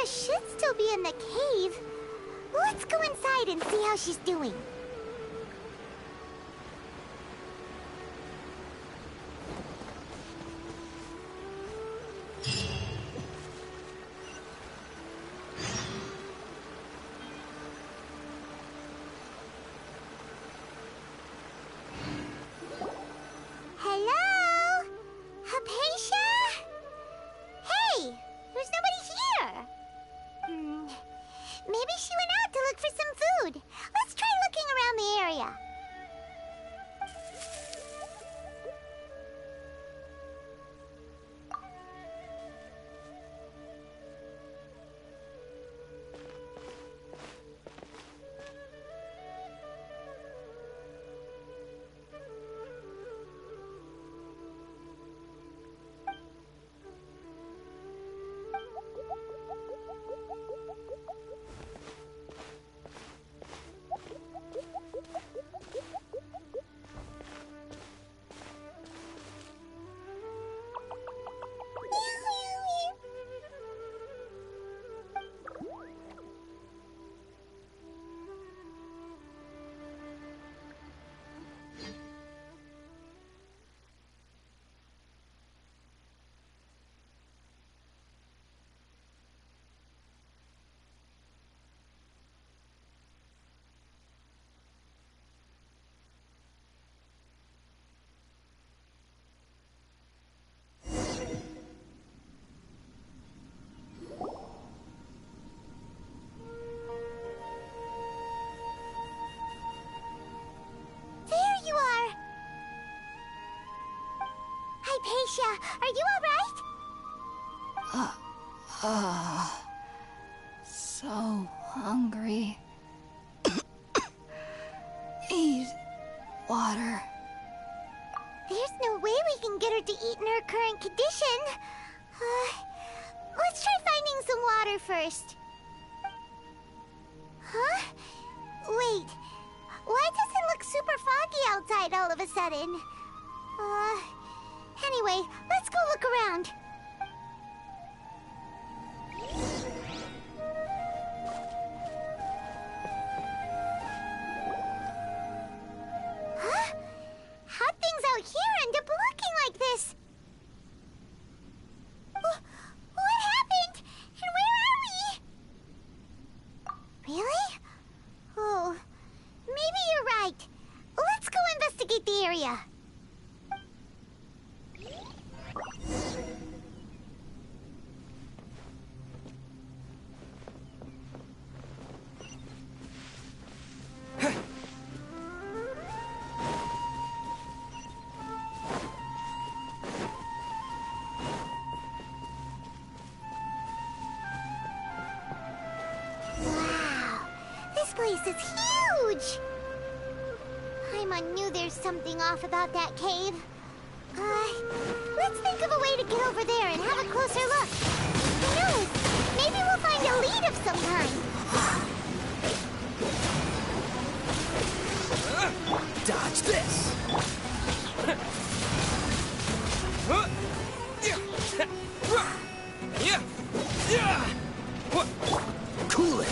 Paisha should still be in the cave. Let's go inside and see how she's doing. Hello? Paisha? Hey, there's nobody here. Maybe she went out to look for some food. Let's try looking around the area. Paisha, are you alright? So hungry. Need water. There's no way we can get her to eat in her current condition. Let's try finding some water first. Huh? Wait, why does it look super foggy outside all of a sudden? Anyway, let's go look around. Huh? How'd things out here end up looking like this? What happened? And where are we? Really? Oh, maybe you're right. Let's go investigate the area. This is huge! Paimon knew there's something off about that cave. Let's think of a way to get over there and have a closer look. Who knows? Maybe we'll find a lead of some kind. Dodge this! Cool it!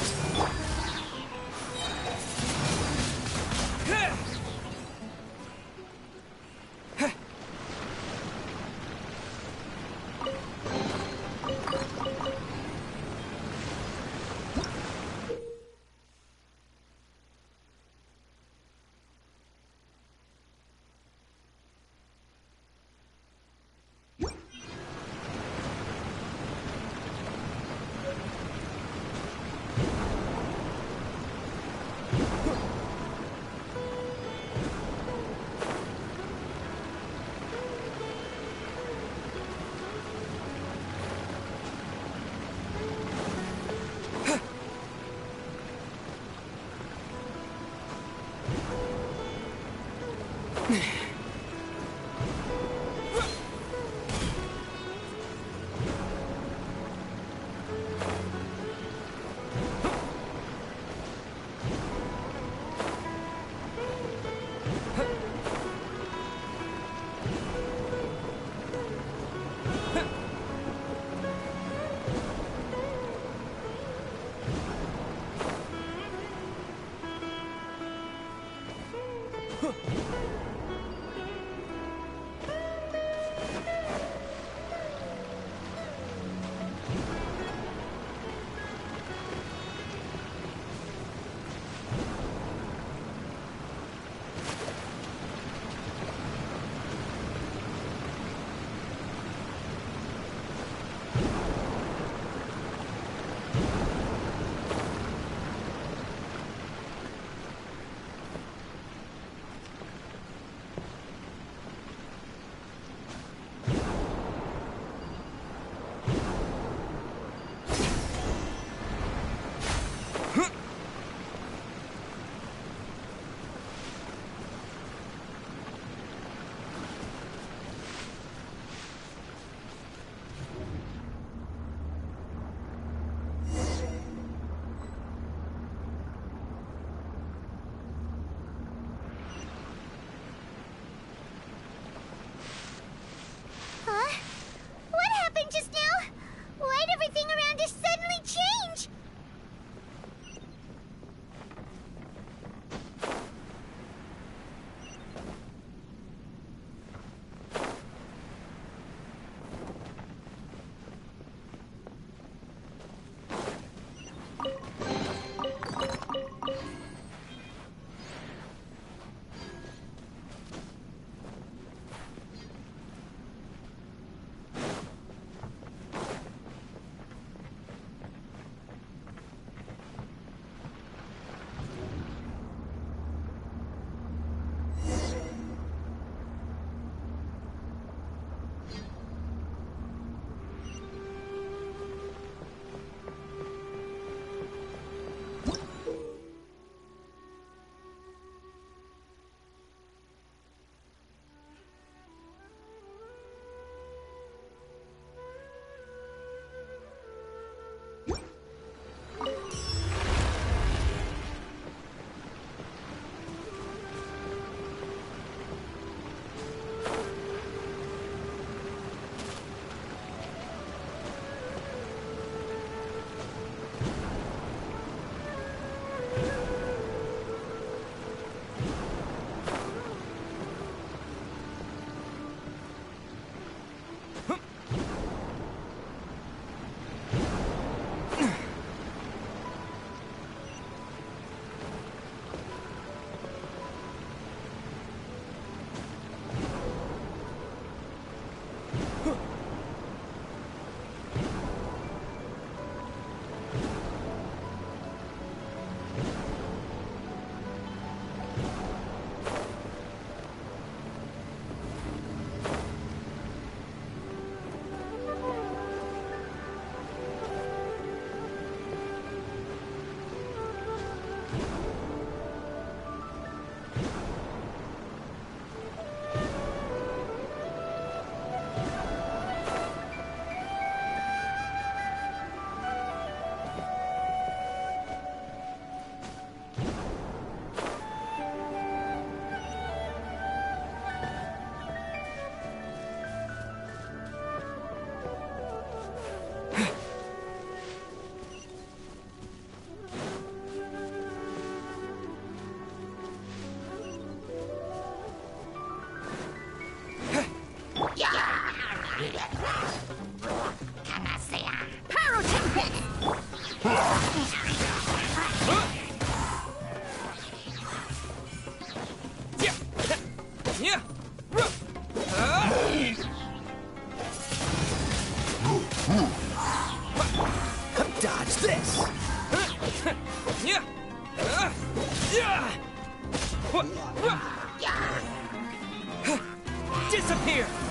here!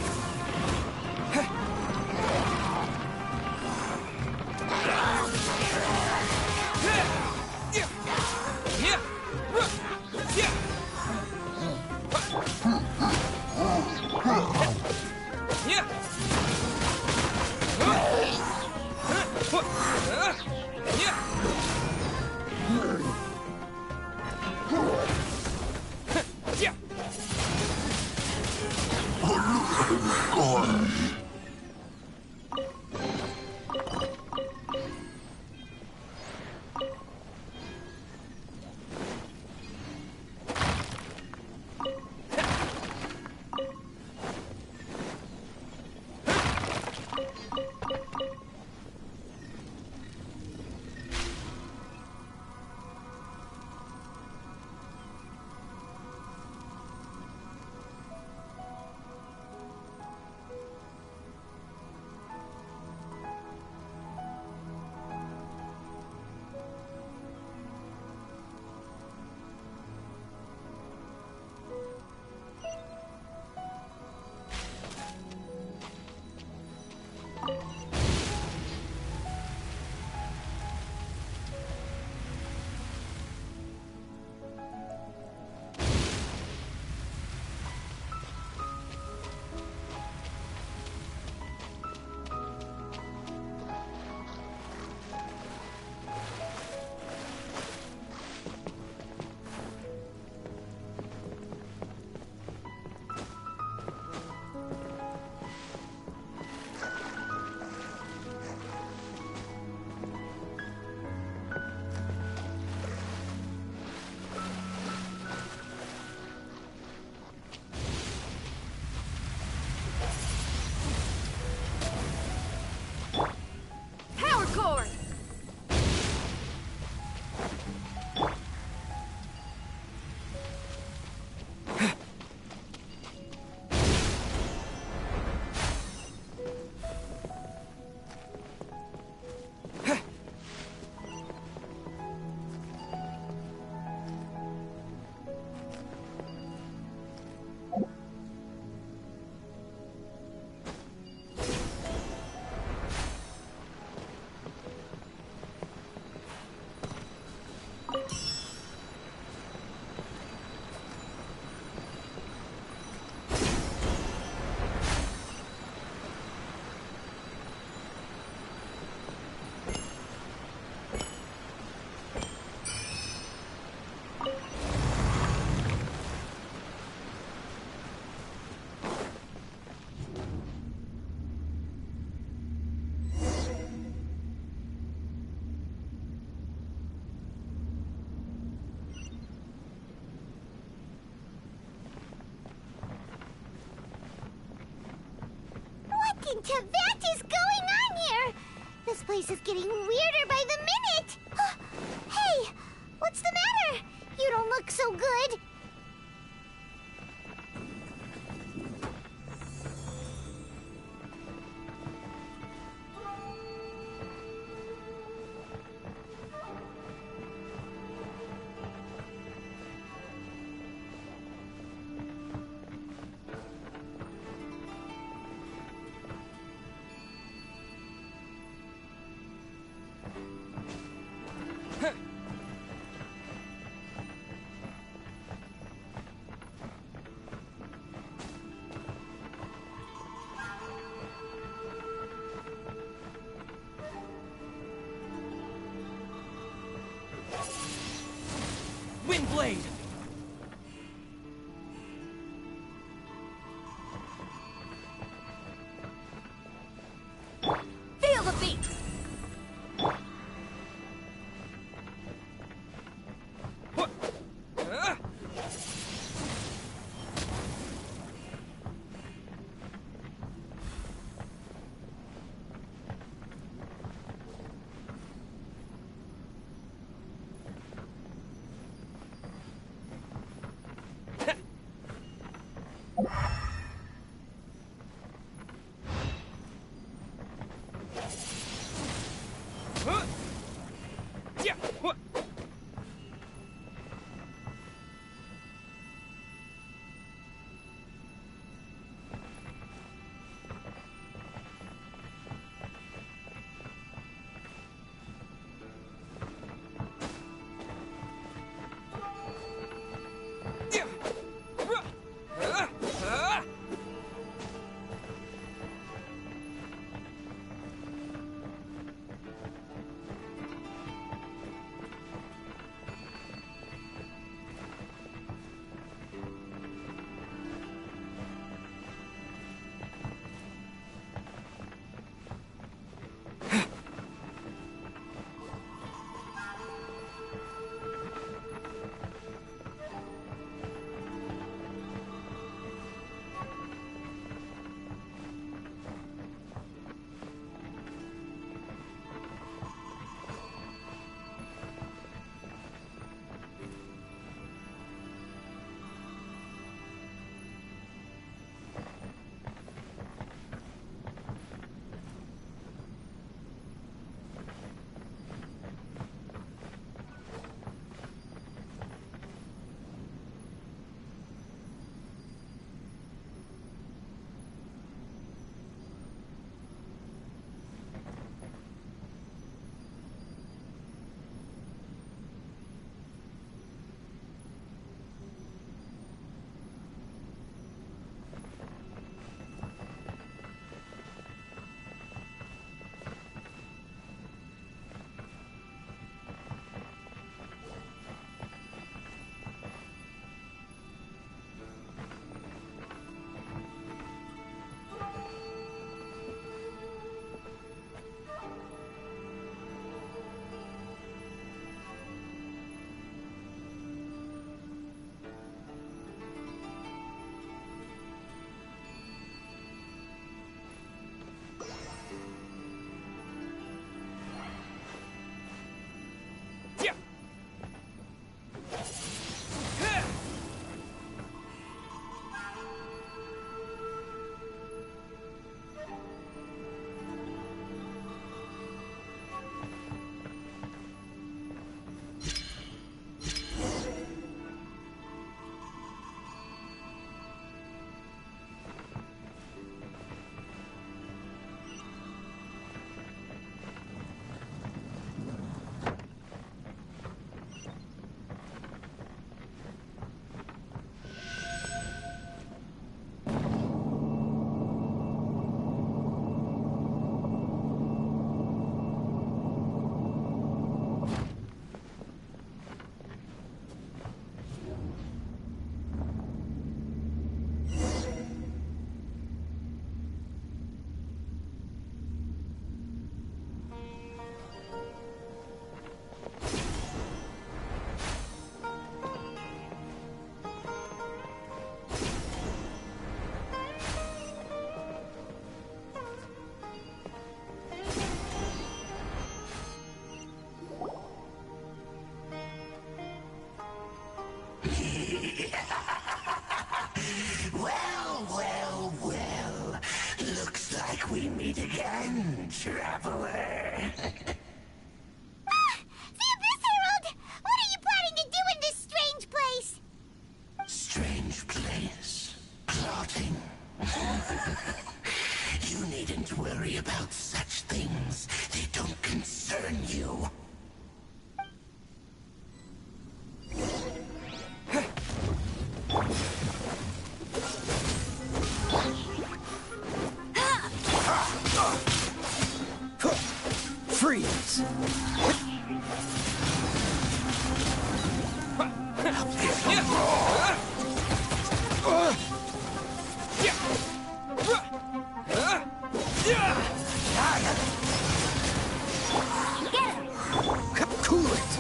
into that is going on here? This place is getting weirder by the minute. Hey, what's the matter? You don't look so good. Windblade! Feel the beat! we meet again, traveler. The Abyss Herald! What are you planning to do in this strange place? Strange place. Plotting. You needn't worry about such things. They don't concern you. Freeze! Cool it!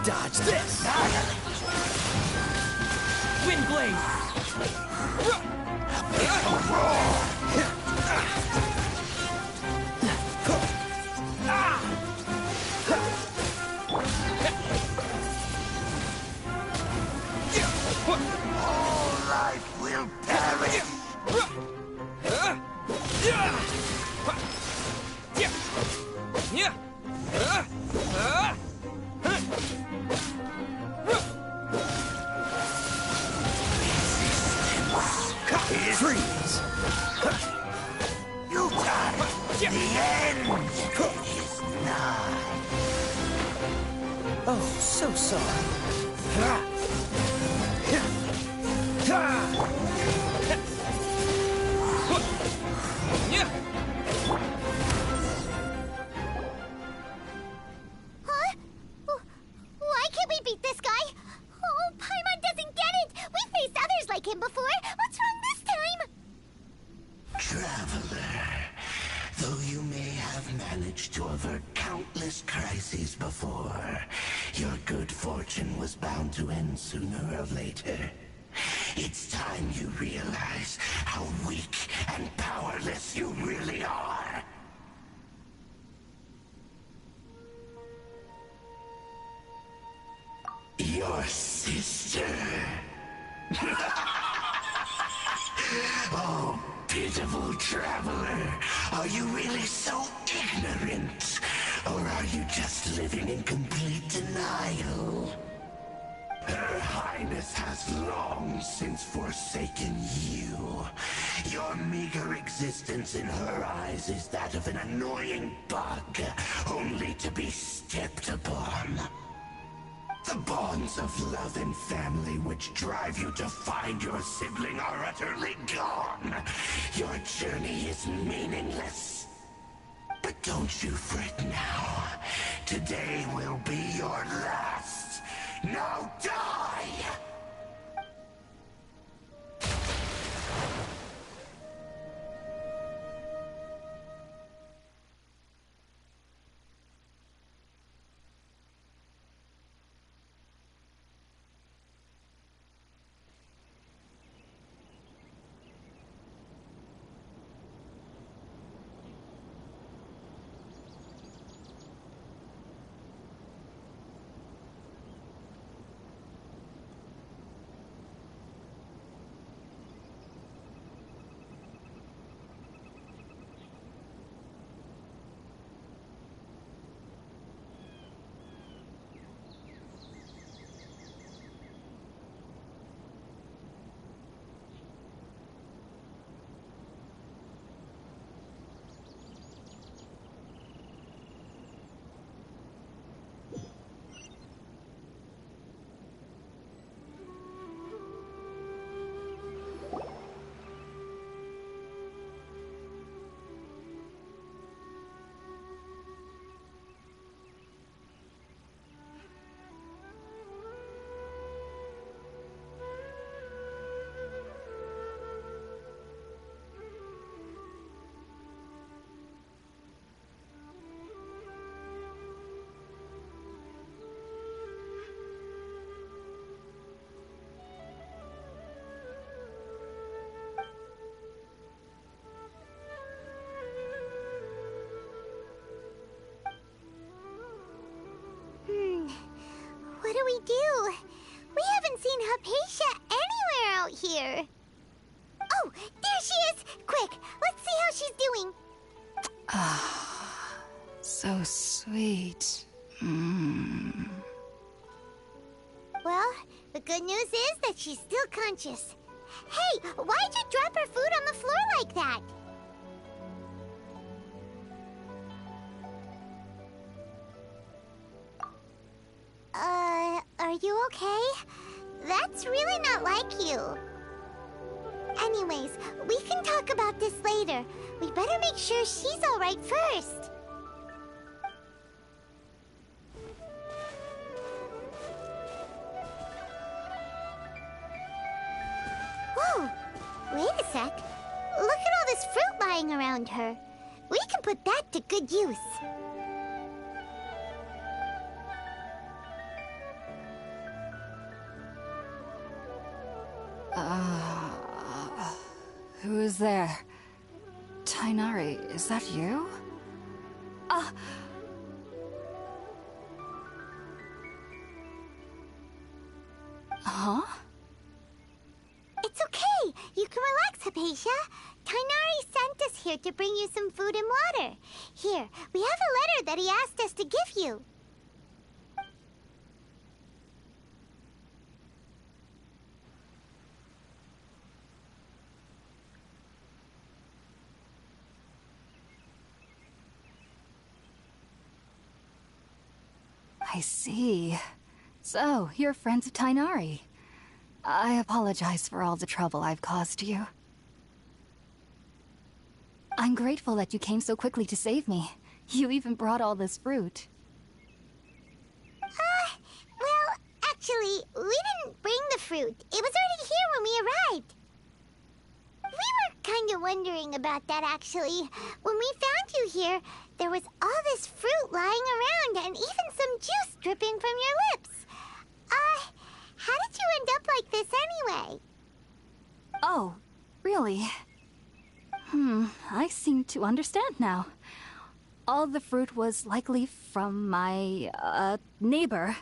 Dodge this! Wind blade! All life will perish. Freeze! You die. The end is nigh. Oh, so sorry. Huh? Why can't we beat this guy? Oh, Paimon doesn't get it! We faced others like him before! What's wrong this time? Traveler, though you may have managed to avert countless crises before, your good fortune was bound to end sooner or later. It's time you realize how weak and powerless you really are. Your sister. Oh, pitiful traveler. Are you really so ignorant? Or are you just living in complete denial? Her Highness has long since forsaken you. Your meager existence in her eyes is that of an annoying bug, only to be stepped upon. The bonds of love and family which drive you to find your sibling are utterly gone. Your journey is meaningless. But don't you fret now. Today will be your last. Now die! Hypatia anywhere out here. Oh, there she is! Quick, let's see how she's doing. So sweet. Well, the good news is that she's still conscious. Hey, why'd you drop her food on the floor like that? Are you okay? That's really not like you. Anyways, we can talk about this later. We better make sure she's alright first. Whoa! Wait a sec. Look at all this fruit lying around her. We can put that to good use. Who is there? Tainari, is that you? Huh? It's okay. You can relax, Hypatia. Tainari sent us here to bring you some food and water. Here, we have a letter that he asked us to give you. I see. So, you're friends of Tainari. I apologize for all the trouble I've caused you. I'm grateful that you came so quickly to save me. You even brought all this fruit. Well, actually, we didn't bring the fruit. It was already here when we arrived. We were kind of wondering about that, actually. When we found you here, there was all this fruit lying around and even some juice dripping from your lips. How did you end up like this anyway? Oh, really? I seem to understand now. All the fruit was likely from my, neighbor.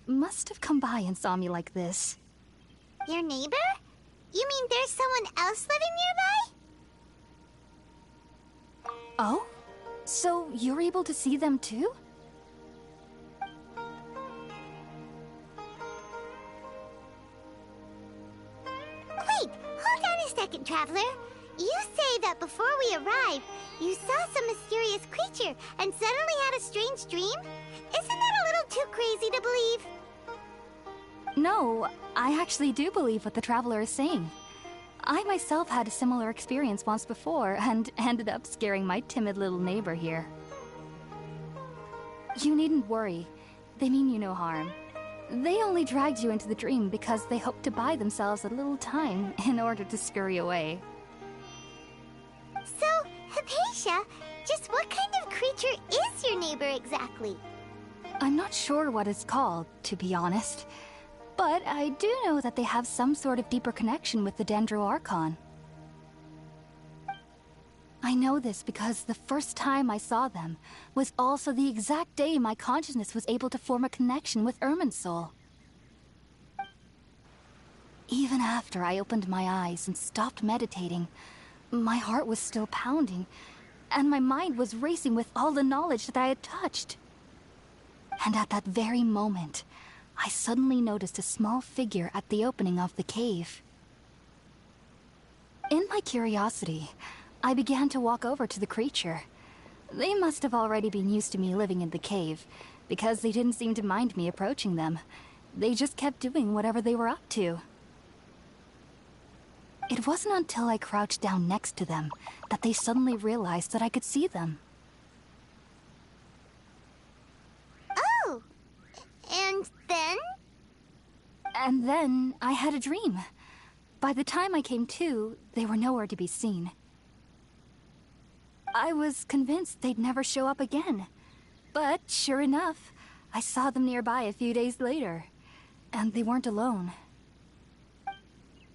Must have come by and saw me like this. Your neighbor? You mean there's someone else living nearby? Oh? So you're able to see them too? Wait, hold on a second, Traveler. You say that before we arrived, you saw some mysterious creature and suddenly had a strange dream? Isn't that a little too crazy to believe? No, I actually do believe what the Traveler is saying. I myself had a similar experience once before and ended up scaring my timid little neighbor here. You needn't worry. They mean you no harm. They only dragged you into the dream because they hoped to buy themselves a little time in order to scurry away. So, Hypatia, just what kind of creature is your neighbor exactly? I'm not sure what it's called, to be honest. But I do know that they have some sort of deeper connection with the Dendro Archon. I know this because the first time I saw them was also the exact day my consciousness was able to form a connection with Irminsul. Even after I opened my eyes and stopped meditating, my heart was still pounding, and my mind was racing with all the knowledge that I had touched. And at that very moment, I suddenly noticed a small figure at the opening of the cave. In my curiosity, I began to walk over to the creature. They must have already been used to me living in the cave, because they didn't seem to mind me approaching them. They just kept doing whatever they were up to. It wasn't until I crouched down next to them that they suddenly realized that I could see them. Oh! And then? And then I had a dream. By the time I came to, they were nowhere to be seen. I was convinced they'd never show up again. But sure enough, I saw them nearby a few days later. And they weren't alone.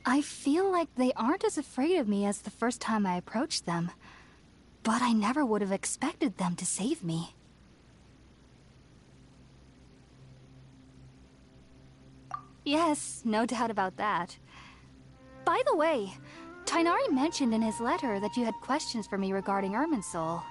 I feel like they aren't as afraid of me as the first time I approached them. But I never would have expected them to save me. Yes, no doubt about that. By the way, Tighnari mentioned in his letter that you had questions for me regarding Irminsul.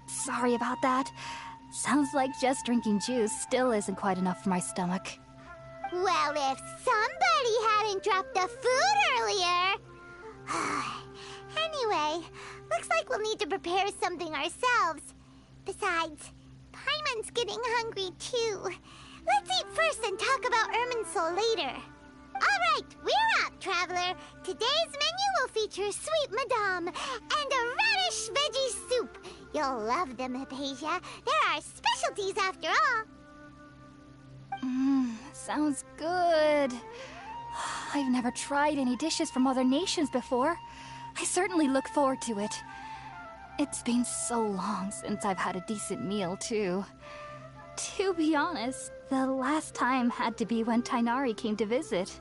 Sorry about that. Sounds like just drinking juice still isn't quite enough for my stomach. Well, if somebody hadn't dropped the food earlier... Anyway, looks like we'll need to prepare something ourselves. Besides, Paimon's getting hungry too. Let's eat first and talk about Irminsul later. Alright, we're up, Traveler. Today's menu will feature sweet madame and a radish veggie soup. You'll love them, Hypatia. They're our specialties after all. Sounds good. I've never tried any dishes from other nations before. I certainly look forward to it. It's been so long since I've had a decent meal, too. To be honest, the last time had to be when Tighnari came to visit.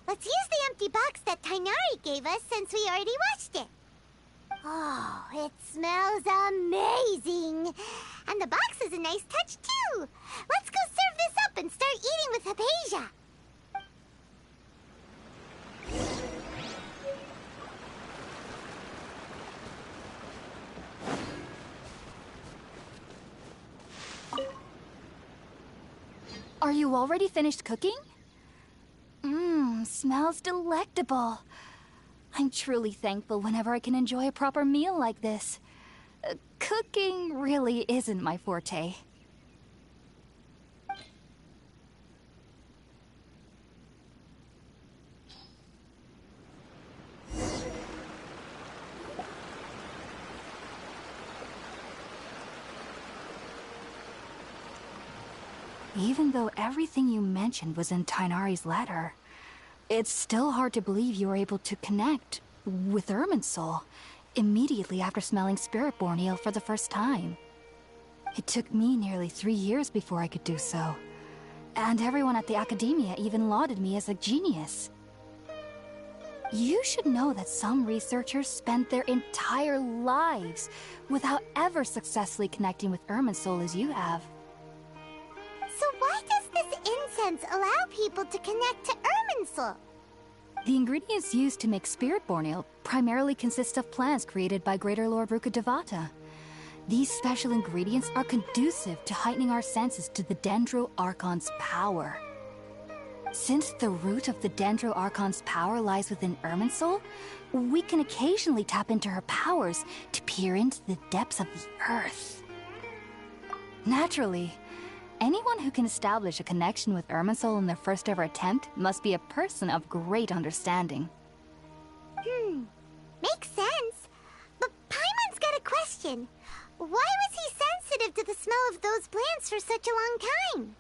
Let's use the empty box that Tighnari gave us since we already washed it. Oh, it smells amazing. And the box is a nice touch, too. Let's go serve this up and start eating with Hypatia. Are you already finished cooking? Smells delectable. I'm truly thankful whenever I can enjoy a proper meal like this. Cooking really isn't my forte. Even though everything you mentioned was in Tighnari's letter, it's still hard to believe you were able to connect with Irminsul immediately after smelling Spiritborn Ale for the first time. It took me nearly 3 years before I could do so, and everyone at the Academia even lauded me as a genius. You should know that some researchers spent their entire lives without ever successfully connecting with Irminsul as you have. So why does this incense allow people to connect to Irminsul? The ingredients used to make Spiritborn Ale primarily consist of plants created by Greater Lord Rukkhadevata. These special ingredients are conducive to heightening our senses to the Dendro Archon's power. Since the root of the Dendro Archon's power lies within Irminsul, we can occasionally tap into her powers to peer into the depths of the earth. Naturally, anyone who can establish a connection with Irminsul in their first ever attempt must be a person of great understanding. Makes sense. But Paimon's got a question. Why was he sensitive to the smell of those plants for such a long time?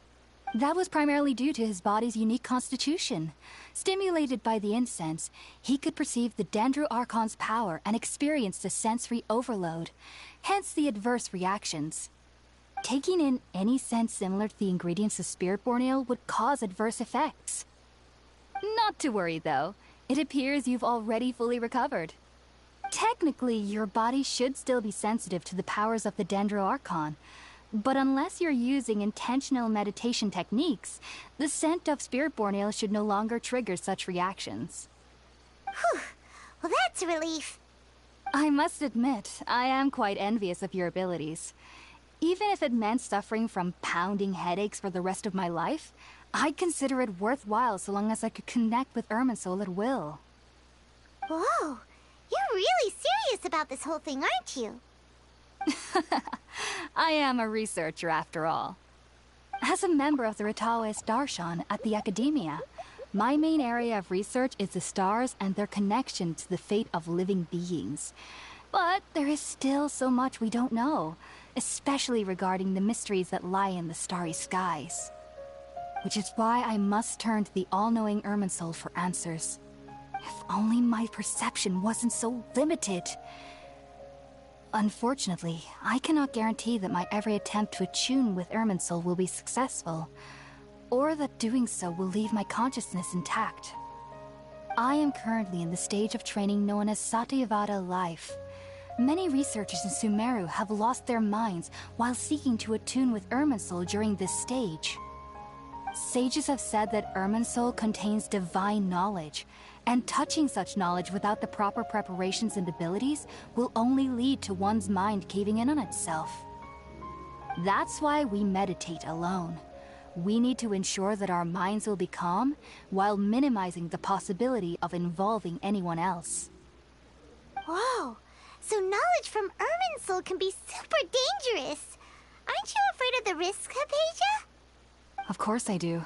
That was primarily due to his body's unique constitution. Stimulated by the incense, he could perceive the Dendro Archon's power and experienced a sensory overload, hence the adverse reactions. Taking in any scent similar to the ingredients of Spiritborn Ale would cause adverse effects. Not to worry, though. It appears you've already fully recovered. Technically, your body should still be sensitive to the powers of the Dendro Archon, But unless you're using intentional meditation techniques, the scent of spirit-born ale should no longer trigger such reactions. Whew. Well, that's a relief. I must admit, I am quite envious of your abilities. Even if it meant suffering from pounding headaches for the rest of my life, I'd consider it worthwhile so long as I could connect with Irminsul at will. Whoa, you're really serious about this whole thing, aren't you? I am a researcher after all. As a member of the Ritawes Darshan at the Academia, my main area of research is the stars and their connection to the fate of living beings. But there is still so much we don't know, especially regarding the mysteries that lie in the starry skies. Which is why I must turn to the all-knowing Irminsul for answers. If only my perception wasn't so limited. Unfortunately, I cannot guarantee that my every attempt to attune with Irminsul will be successful, or that doing so will leave my consciousness intact. I am currently in the stage of training known as Satyavada life. Many researchers in Sumeru have lost their minds while seeking to attune with Irminsul during this stage. Sages have said that Irminsul contains divine knowledge, and touching such knowledge without the proper preparations and abilities will only lead to one's mind caving in on itself. That's why we meditate alone. We need to ensure that our minds will be calm while minimizing the possibility of involving anyone else. Whoa, so knowledge from Irminsul can be super dangerous. Aren't you afraid of the risks, Hypatia? Of course I do.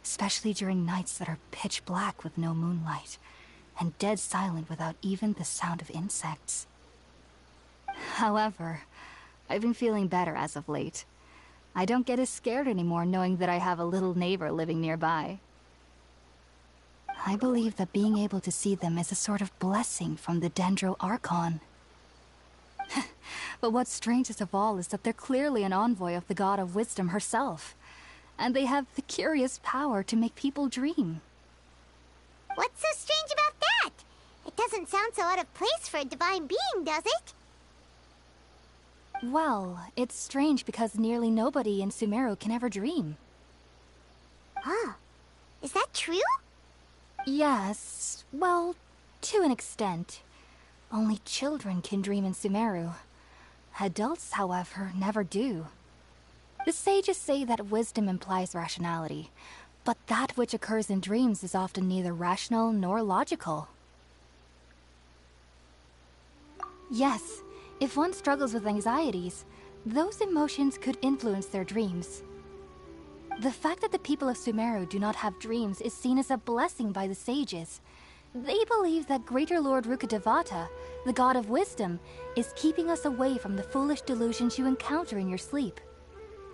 Especially during nights that are pitch black with no moonlight, and dead silent without even the sound of insects. However, I've been feeling better as of late. I don't get as scared anymore knowing that I have a little neighbor living nearby. I believe that being able to see them is a sort of blessing from the Dendro Archon. But what's strangest of all is that they're clearly an envoy of the God of Wisdom herself. And they have the curious power to make people dream. What's so strange about that? It doesn't sound so out of place for a divine being, does it? Well, it's strange because nearly nobody in Sumeru can ever dream. Oh, is that true? Yes, well, to an extent. Only children can dream in Sumeru. Adults, however, never do. The sages say that wisdom implies rationality, but that which occurs in dreams is often neither rational nor logical. Yes, if one struggles with anxieties, those emotions could influence their dreams. The fact that the people of Sumeru do not have dreams is seen as a blessing by the sages. They believe that Greater Lord Rukkhadevata, the god of wisdom, is keeping us away from the foolish delusions you encounter in your sleep.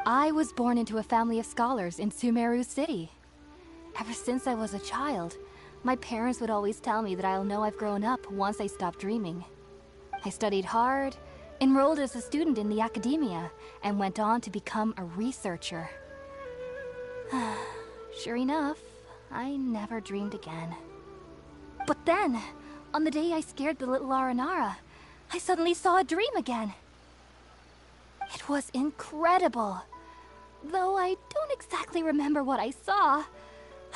I was born into a family of scholars in Sumeru City. Ever since I was a child, my parents would always tell me that I'll know I've grown up once I stop dreaming. I studied hard, enrolled as a student in the academia, and went on to become a researcher. Sure enough, I never dreamed again. But then, on the day I scared the little Aranara, I suddenly saw a dream again. It was incredible. Though I don't exactly remember what I saw,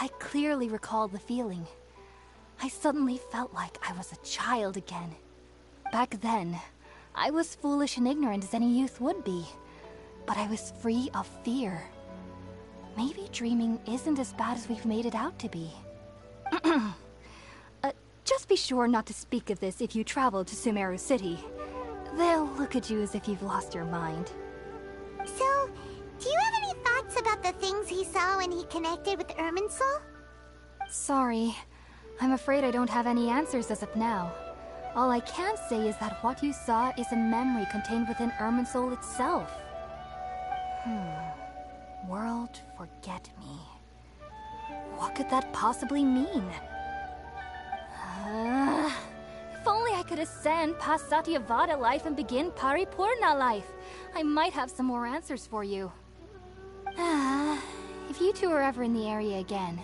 I clearly recall the feeling. I suddenly felt like I was a child again. Back then, I was foolish and ignorant as any youth would be, but I was free of fear. Maybe dreaming isn't as bad as we've made it out to be. Just be sure not to speak of this if you travel to Sumeru City. They'll look at you as if you've lost your mind. So, do you have any thoughts about the things he saw when he connected with Irminsul? Sorry. I'm afraid I don't have any answers as of now. All I can say is that what you saw is a memory contained within Irminsul itself. World forget me. What could that possibly mean? If only I could ascend past Satyavada life and begin Paripurna life. I might have some more answers for you. If you two are ever in the area again,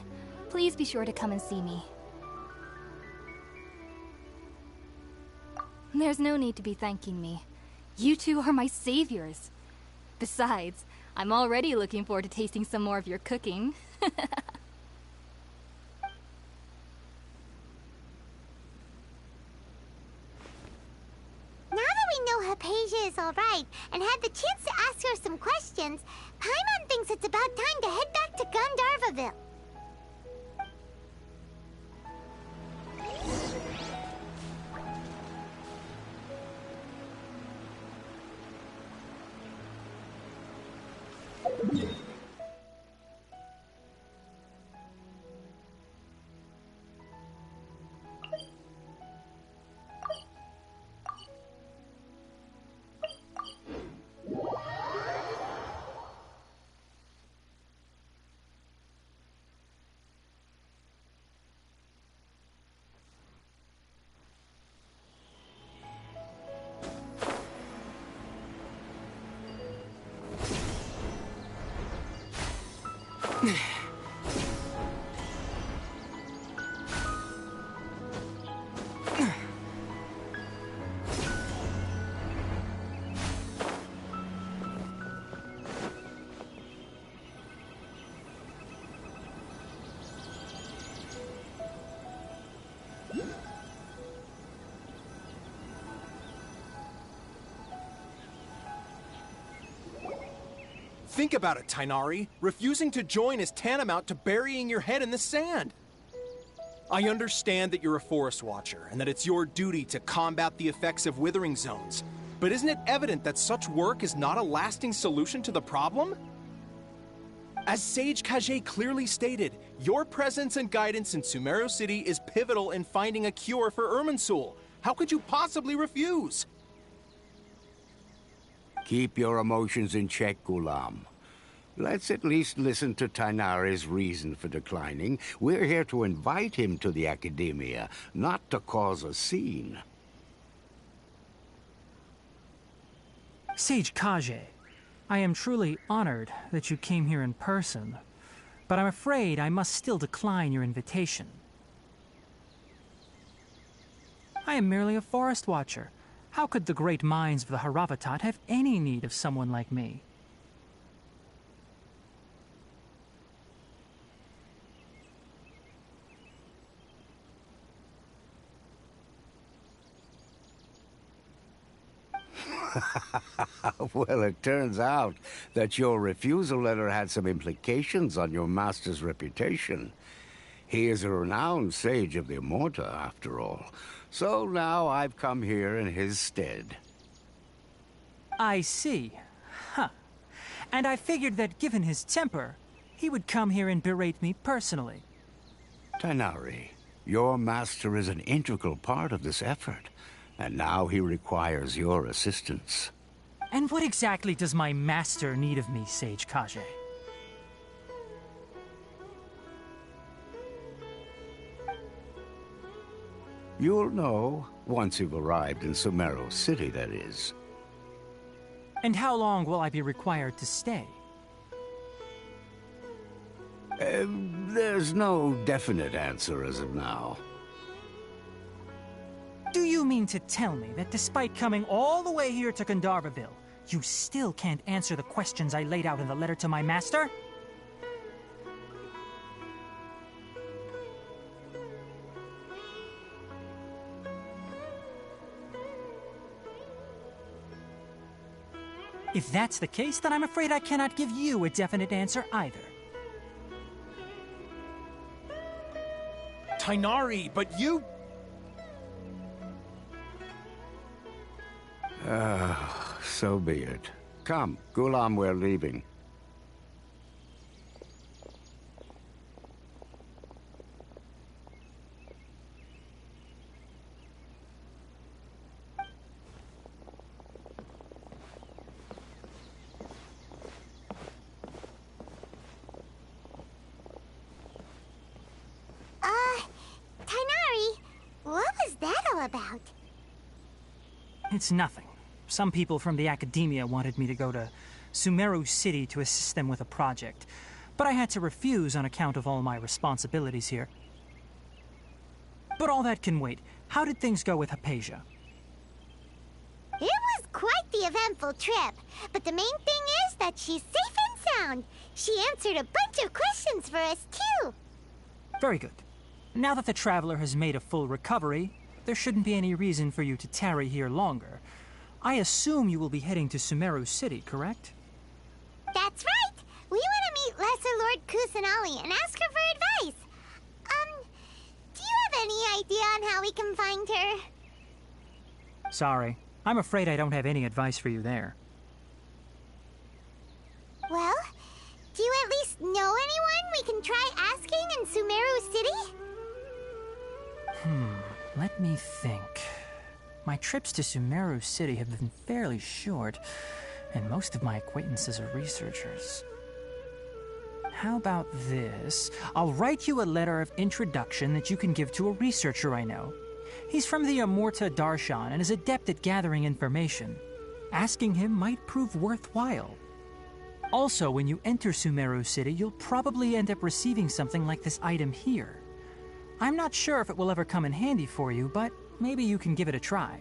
please be sure to come and see me. There's no need to be thanking me. You two are my saviors. Besides, I'm already looking forward to tasting some more of your cooking. Now that we know Hypatia is alright and had the chance to ask her some questions, Paimon thinks it's about time to head back to Gandharvaville. Think about it, Tighnari. Refusing to join is tantamount to burying your head in the sand. I understand that you're a forest watcher and that it's your duty to combat the effects of withering zones. But isn't it evident that such work is not a lasting solution to the problem? As Sage Kage clearly stated, your presence and guidance in Sumeru City is pivotal in finding a cure for Irminsul. How could you possibly refuse? Keep your emotions in check, Ghulam. Let's at least listen to Tighnari's reason for declining. We're here to invite him to the Academia, not to cause a scene. Sage Kage, I am truly honored that you came here in person, but I'm afraid I must still decline your invitation. I am merely a forest watcher. How could the great minds of the Haravatat have any need of someone like me? Well, it turns out that your refusal letter had some implications on your master's reputation. He is a renowned sage of the Immorta, after all. So now I've come here in his stead. I see. Huh. And I figured that given his temper, he would come here and berate me personally. Tighnari, your master is an integral part of this effort, and now he requires your assistance. And what exactly does my master need of me, Sage Kage? You'll know once you've arrived in Sumeru City, that is. And how long will I be required to stay? There's no definite answer as of now. Do you mean to tell me that despite coming all the way here to Gandharvaville, you still can't answer the questions I laid out in the letter to my master? If that's the case, then I'm afraid I cannot give you a definite answer either. Tighnari, but you... So be it. Come, Ghulam, we're leaving. Tighnari, what was that all about? It's nothing. Some people from the Academia wanted me to go to Sumeru City to assist them with a project, but I had to refuse on account of all my responsibilities here. But all that can wait. How did things go with Hypatia? It was quite the eventful trip, but the main thing is that she's safe and sound. She answered a bunch of questions for us, too. Very good. Now that the traveler has made a full recovery, there shouldn't be any reason for you to tarry here longer. I assume you will be heading to Sumeru City, correct? That's right! We want to meet Lesser Lord Kusanali and ask her for advice. Do you have any idea on how we can find her? Sorry. I'm afraid I don't have any advice for you there. Well, do you at least know anyone we can try asking in Sumeru City? Let me think. My trips to Sumeru City have been fairly short, and most of my acquaintances are researchers. How about this? I'll write you a letter of introduction that you can give to a researcher I know. He's from the Amurta Darshan and is adept at gathering information. Asking him might prove worthwhile. Also, when you enter Sumeru City, you'll probably end up receiving something like this item here. I'm not sure if it will ever come in handy for you, but maybe you can give it a try.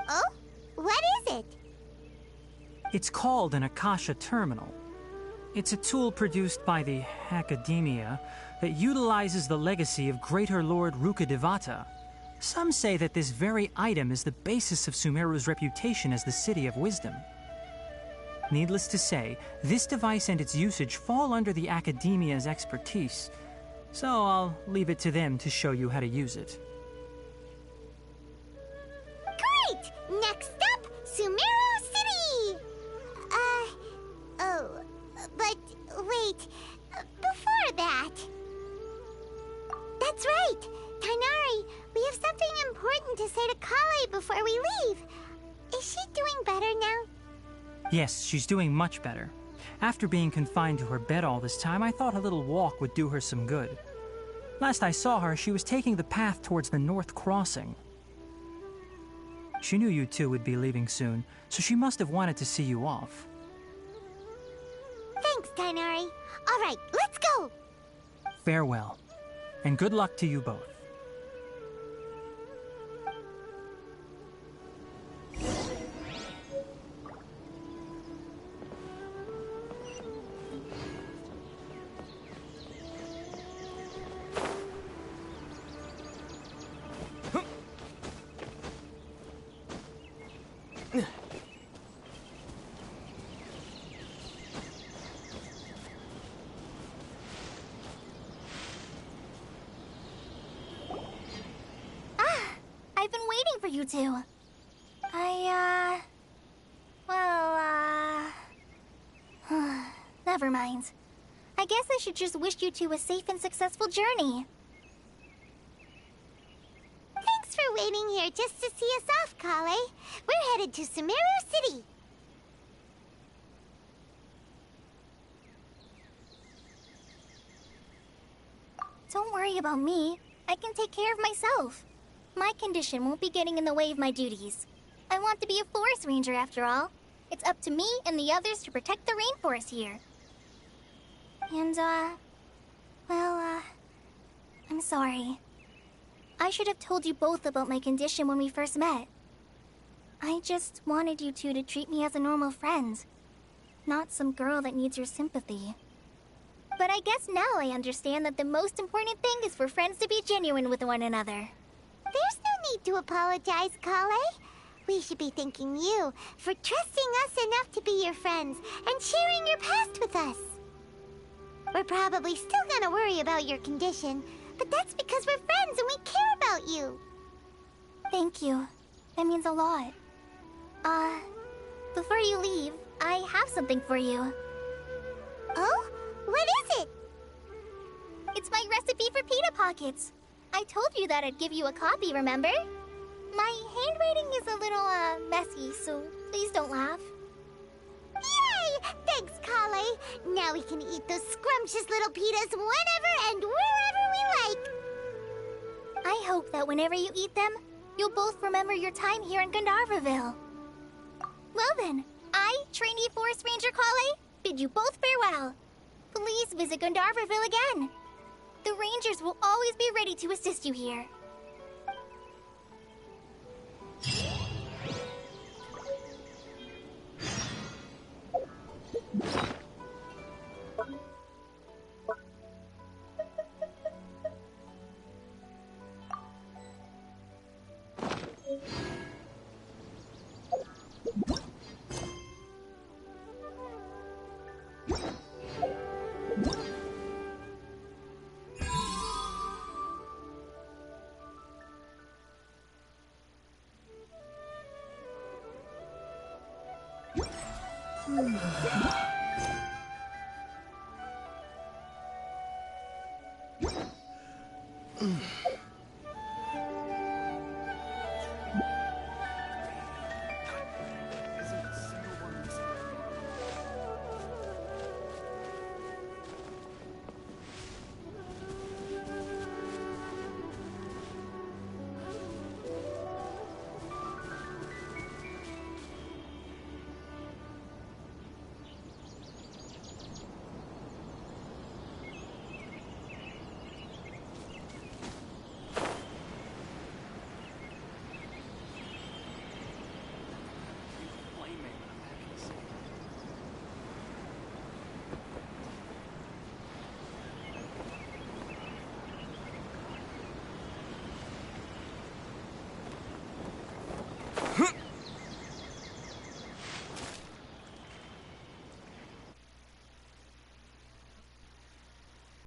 Oh? What is it? It's called an Akasha Terminal. It's a tool produced by the Academia that utilizes the legacy of Greater Lord Rukkhadevata. Some say that this very item is the basis of Sumeru's reputation as the City of Wisdom. Needless to say, this device and its usage fall under the Academia's expertise, so I'll leave it to them to show you how to use it. Great! Next up, Sumeru City! But wait, before that... That's right! Tainari, we have something important to say to Kale before we leave. Is she doing better now? Yes, she's doing much better. After being confined to her bed all this time, I thought a little walk would do her some good. Last I saw her, she was taking the path towards the North Crossing. She knew you two would be leaving soon, so she must have wanted to see you off. Thanks, Tainari. All right, let's go! Farewell, and good luck to you both. I've been waiting for you two. Never mind. I guess I should just wish you two a safe and successful journey. Thanks for waiting here just to see us off, Kale. We're headed to Sumeru City. Don't worry about me. I can take care of myself. My condition won't be getting in the way of my duties. I want to be a forest ranger after all. It's up to me and the others to protect the rainforest here. And, I'm sorry. I should have told you both about my condition when we first met. I just wanted you two to treat me as a normal friend, not some girl that needs your sympathy. But I guess now I understand that the most important thing is for friends to be genuine with one another. There's no need to apologize, Kale. We should be thanking you for trusting us enough to be your friends and sharing your past with us. We're probably still gonna worry about your condition, but that's because we're friends and we care about you. Thank you. That means a lot. Before you leave, I have something for you. Oh? What is it? It's my recipe for pita pockets. I told you that I'd give you a copy, remember? My handwriting is a little, messy, so please don't laugh. Yay! Thanks, Kale. Now we can eat those scrumptious little pitas whenever and wherever we like. I hope that whenever you eat them, you'll both remember your time here in Gandharvaville. Well then, I, trainee Forest Ranger Kale, bid you both farewell. Please visit Gandharvaville again. The Rangers will always be ready to assist you here.